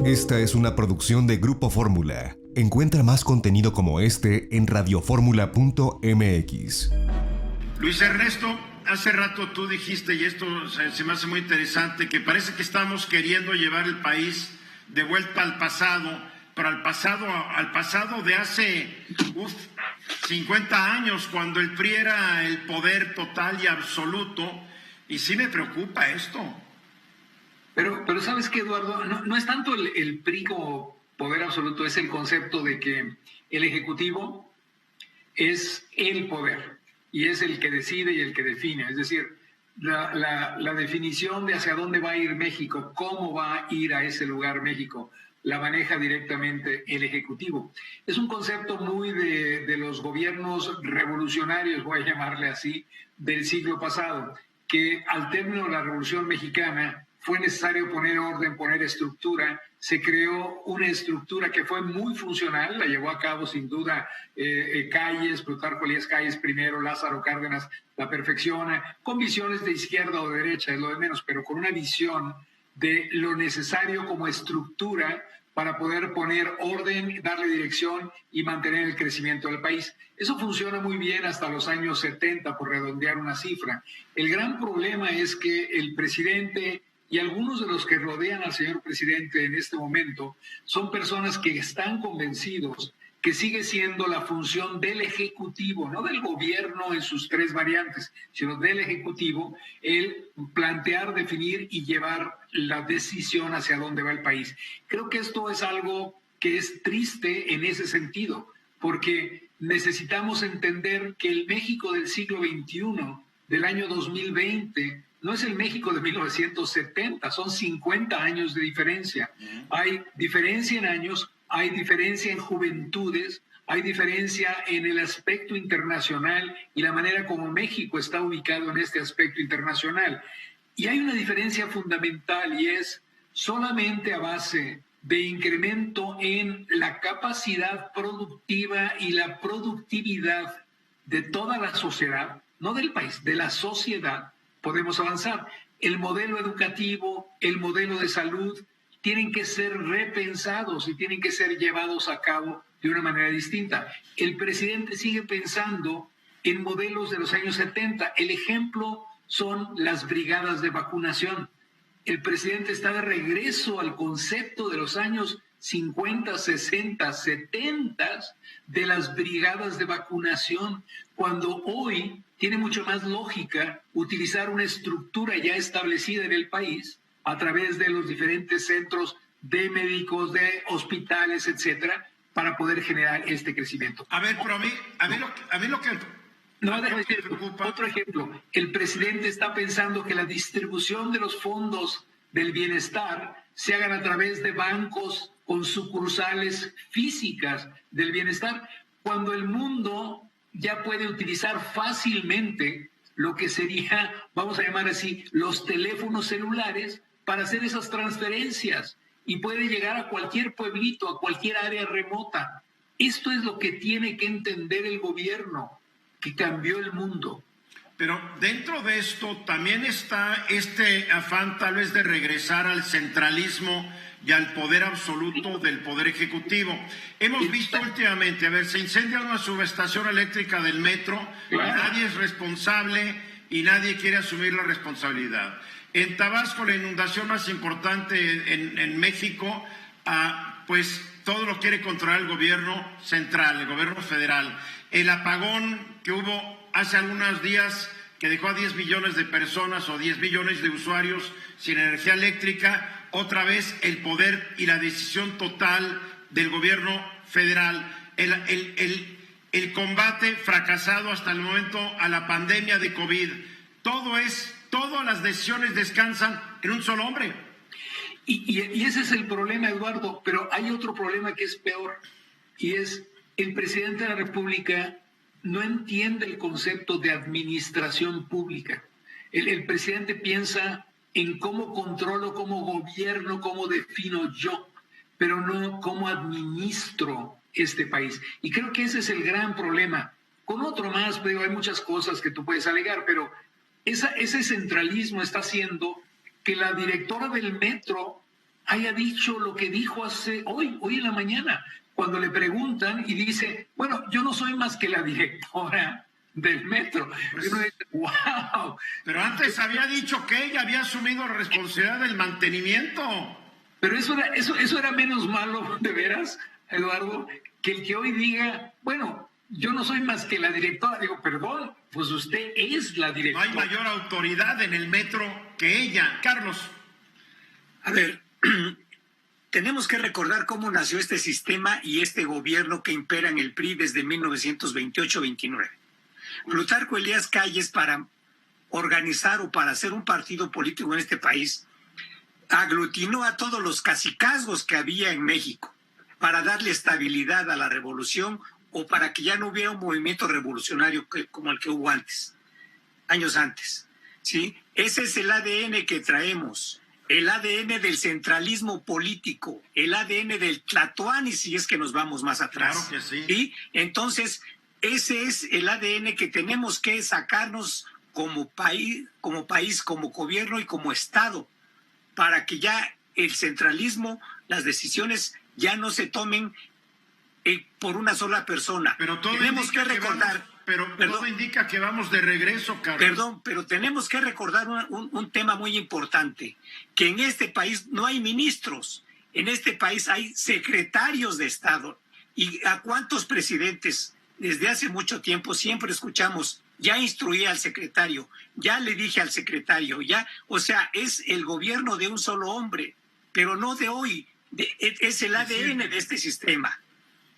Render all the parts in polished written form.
Esta es una producción de Grupo Fórmula. Encuentra más contenido como este en radioformula.mx. Luis Ernesto, hace rato tú dijiste, y esto se me hace muy interesante, que parece que estamos queriendo llevar el país de vuelta al pasado, pero al pasado de hace 50 años, cuando el PRI era el poder total y absoluto, y sí me preocupa esto. Pero ¿sabes qué, Eduardo? No es tanto el PRI como poder absoluto, es el concepto de que el Ejecutivo es el poder y es el que decide y el que define. Es decir, la definición de hacia dónde va a ir México, cómo va a ir a ese lugar México, la maneja directamente el Ejecutivo. Es un concepto muy de los gobiernos revolucionarios, voy a llamarle así, del siglo pasado, que al término de la Revolución Mexicana fue necesario poner orden, poner estructura. Se creó una estructura que fue muy funcional, la llevó a cabo sin duda Calles, Plutarco Elías Calles primero, Lázaro Cárdenas la perfecciona, con visiones de izquierda o de derecha, es lo de menos, pero con una visión de lo necesario como estructura para poder poner orden, darle dirección y mantener el crecimiento del país. Eso funciona muy bien hasta los años 70, por redondear una cifra. El gran problema es que el presidente y algunos de los que rodean al señor presidente en este momento son personas que están convencidos que sigue siendo la función del Ejecutivo, no del gobierno en sus tres variantes, sino del Ejecutivo, el plantear, definir y llevar la decisión hacia dónde va el país. Creo que esto es algo que es triste en ese sentido, porque necesitamos entender que el México del siglo XXI, del año 2020, no es el México de 1970, son 50 años de diferencia. Hay diferencia en años, hay diferencia en juventudes, hay diferencia en el aspecto internacional y la manera como México está ubicado en este aspecto internacional. Y hay una diferencia fundamental y es solamente a base de incremento en la capacidad productiva y la productividad de toda la sociedad, no del país, de la sociedad, podemos avanzar. El modelo educativo, el modelo de salud, tienen que ser repensados y tienen que ser llevados a cabo de una manera distinta. El presidente sigue pensando en modelos de los años 70. El ejemplo son las brigadas de vacunación. El presidente está de regreso al concepto de los años 50, 60, 70 de las brigadas de vacunación, cuando hoy tiene mucho más lógica utilizar una estructura ya establecida en el país a través de los diferentes centros de médicos, de hospitales, etcétera, para poder generar este crecimiento. A ver, pero a mí lo que... No, déjame decir otro ejemplo. El presidente está pensando que la distribución de los fondos del bienestar se hagan a través de bancos con sucursales físicas del bienestar, cuando el mundo ya puede utilizar fácilmente lo que sería, vamos a llamar así, los teléfonos celulares para hacer esas transferencias y puede llegar a cualquier pueblito, a cualquier área remota. Esto es lo que tiene que entender el gobierno, que cambió el mundo. Pero dentro de esto también está este afán tal vez de regresar al centralismo y al poder absoluto del Poder Ejecutivo. Hemos visto últimamente, a ver, se incendia una subestación eléctrica del metro, nadie es responsable y nadie quiere asumir la responsabilidad. En Tabasco, la inundación más importante en México, pues todo lo quiere controlar el gobierno central, el gobierno federal. El apagón que hubo hace algunos días, que dejó a 10 millones de personas o 10 millones de usuarios sin energía eléctrica, otra vez el poder y la decisión total del gobierno federal. El combate fracasado hasta el momento a la pandemia de COVID. Todas las decisiones descansan en un solo hombre. Y ese es el problema, Eduardo, pero hay otro problema que es peor, y es el presidente de la República no entiende el concepto de administración pública. El presidente piensa en cómo controlo, cómo gobierno, cómo defino yo, pero no cómo administro este país. Y creo que ese es el gran problema. Con otro más, pero hay muchas cosas que tú puedes alegar, pero ese centralismo está haciendo que la directora del metro haya dicho lo que dijo hoy en la mañana, cuando le preguntan y dice, bueno, yo no soy más que la directora del metro. Pues, y uno dice, wow. Pero antes había dicho que ella había asumido la responsabilidad del mantenimiento. Pero eso era menos malo, de veras, Eduardo, que el que hoy diga, bueno, yo no soy más que la directora. Digo, perdón, pues usted es la No directora. hay mayor autoridad en el metro que ella. Carlos. A ver, tenemos que recordar cómo nació este sistema y este gobierno que impera en el PRI desde 1928-29. Plutarco Elías Calles, para organizar o para hacer un partido político en este país, aglutinó a todos los cacicazgos que había en México para darle estabilidad a la revolución o para que ya no hubiera un movimiento revolucionario como el que hubo antes, años antes, ¿sí? Ese es el ADN que traemos, el ADN del centralismo político, el ADN del Tlatoani, si es que nos vamos más atrás. Claro que sí. ¿Sí? Entonces, ese es el ADN que tenemos que sacarnos como país, como gobierno y como Estado, para que ya el centralismo, las decisiones ya no se tomen por una sola persona. Pero todo tenemos que indica recordar, todo indica que vamos de regreso, Carlos. Perdón, pero tenemos que recordar un tema muy importante, que en este país no hay ministros, en este país hay secretarios de Estado. ¿Y a cuántos presidentes desde hace mucho tiempo siempre escuchamos, ya instruí al secretario, ya le dije al secretario, ya, o sea, es el gobierno de un solo hombre, pero no de hoy, es el ADN de este sistema.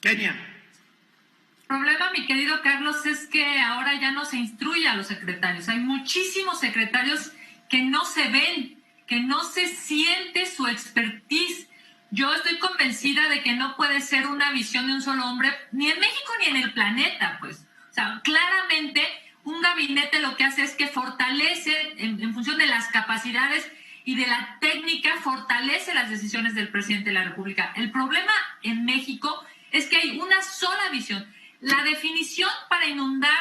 Kenia. El problema, mi querido Carlos, es que ahora ya no se instruye a los secretarios. Hay muchísimos secretarios que no se ven, que no se siente su expertise. Yo estoy convencida de que no puede ser una visión de un solo hombre, ni en México ni en el planeta, pues. O sea, claramente un gabinete lo que hace es que fortalece, en función de las capacidades y de la técnica, fortalece las decisiones del presidente de la República. El problema en México es que hay una sola visión. La definición para inundar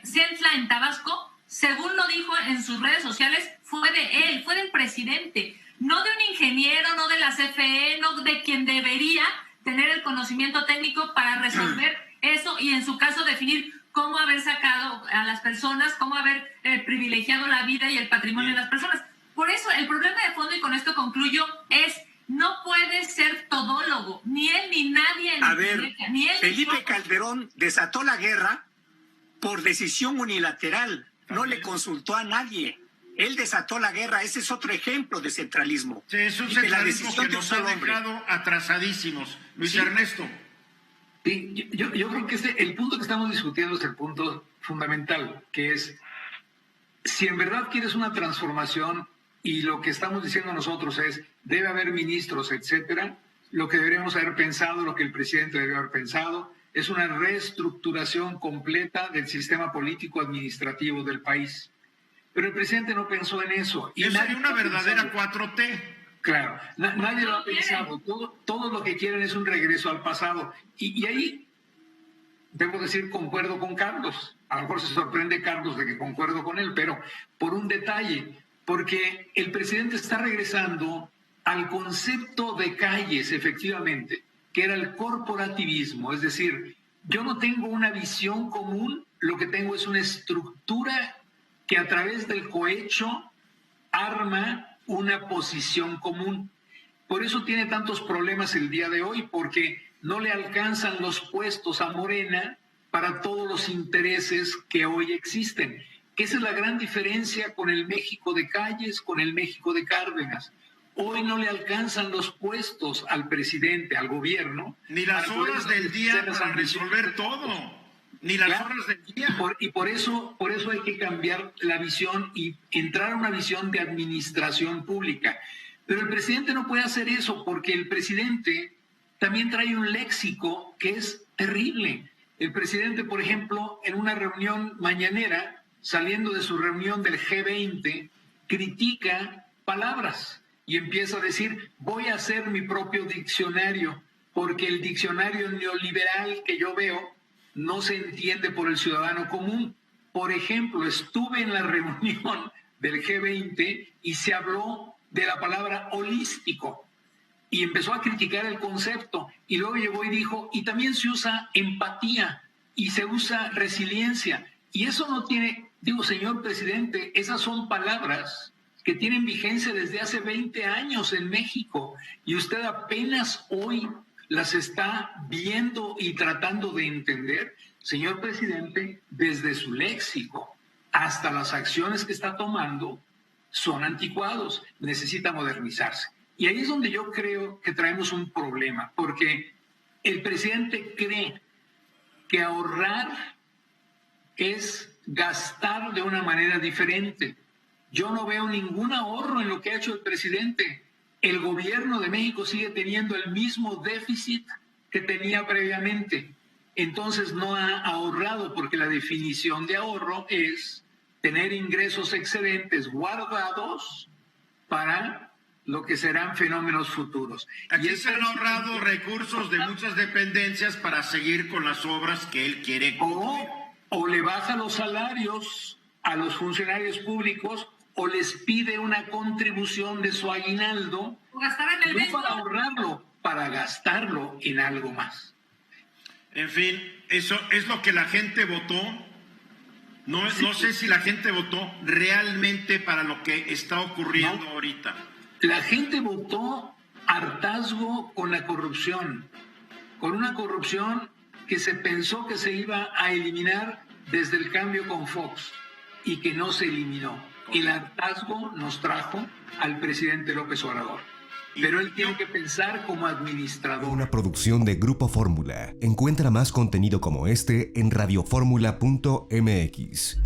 Centla en Tabasco, según lo dijo en sus redes sociales, fue de él, fue del presidente, no de un ingeniero, no de la CFE, no de quien debería tener el conocimiento técnico para resolver eso y en su caso definir cómo haber sacado a las personas, cómo haber privilegiado la vida y el patrimonio de las personas. Por eso el problema de fondo, y con esto concluyo, es no puede ser todólogo, ni él ni nadie. A ver, ni él, Felipe Calderón desató la guerra por decisión unilateral, no le consultó a nadie. Él desató la guerra, ese es otro ejemplo de centralismo. Sí, es un centralismo que nos ha dejado atrasadísimos. Luis Ernesto. Sí, yo creo que el punto que estamos discutiendo es el punto fundamental, que es, si en verdad quieres una transformación y lo que estamos diciendo nosotros es, debe haber ministros, etcétera, lo que deberíamos haber pensado, lo que el presidente debe haber pensado, es una reestructuración completa del sistema político administrativo del país. Pero el presidente no pensó en eso. Y eso es una verdadera 4T. Claro, nadie lo ha pensado. Todo lo que quieren es un regreso al pasado. Y ahí, debo decir, concuerdo con Carlos. A lo mejor se sorprende Carlos de que concuerdo con él, pero por un detalle, porque el presidente está regresando al concepto de Calles, efectivamente, que era el corporativismo. Es decir, yo no tengo una visión común, lo que tengo es una estructura que a través del cohecho arma una posición común. Por eso tiene tantos problemas el día de hoy, porque no le alcanzan los puestos a Morena para todos los intereses que hoy existen. Que esa es la gran diferencia con el México de Calles, con el México de Cárdenas. Hoy no le alcanzan los puestos al presidente, al gobierno. Ni las horas del día para resolver todo. Ni las horas del día. Por eso hay que cambiar la visión y entrar a una visión de administración pública. Pero el presidente no puede hacer eso porque el presidente también trae un léxico que es terrible. El presidente, por ejemplo, en una reunión mañanera, saliendo de su reunión del G20, critica palabras y empieza a decir, voy a hacer mi propio diccionario, porque el diccionario neoliberal que yo veo no se entiende por el ciudadano común. Por ejemplo, estuve en la reunión del G20 y se habló de la palabra holístico. y empezó a criticar el concepto. Y luego llegó y dijo, y también se usa empatía y se usa resiliencia. Y eso no tiene, digo, señor presidente, esas son palabras que tienen vigencia desde hace 20 años en México y usted apenas hoy las está viendo y tratando de entender. Señor presidente, desde su léxico hasta las acciones que está tomando son anticuados, necesita modernizarse. Y ahí es donde yo creo que traemos un problema, porque el presidente cree que ahorrar es gastar de una manera diferente. Yo no veo ningún ahorro en lo que ha hecho el presidente. El gobierno de México sigue teniendo el mismo déficit que tenía previamente. Entonces no ha ahorrado, porque la definición de ahorro es tener ingresos excedentes guardados para lo que serán fenómenos futuros. Aquí se han ahorrado recursos de muchas dependencias para seguir con las obras que él quiere. O le baja los salarios a los funcionarios públicos o les pide una contribución de su aguinaldo, O gastar en el no mismo. para ahorrarlo, para gastarlo en algo más. En fin, eso es lo que la gente votó. No sé si la gente votó realmente para lo que está ocurriendo ahorita. La gente votó hartazgo con la corrupción, con una corrupción que se pensó que se iba a eliminar desde el cambio con Fox y que no se eliminó. El hartazgo nos trajo al presidente López Obrador. Pero él tiene que pensar como administrador. Una producción de Grupo Fórmula. Encuentra más contenido como este en radioformula.mx.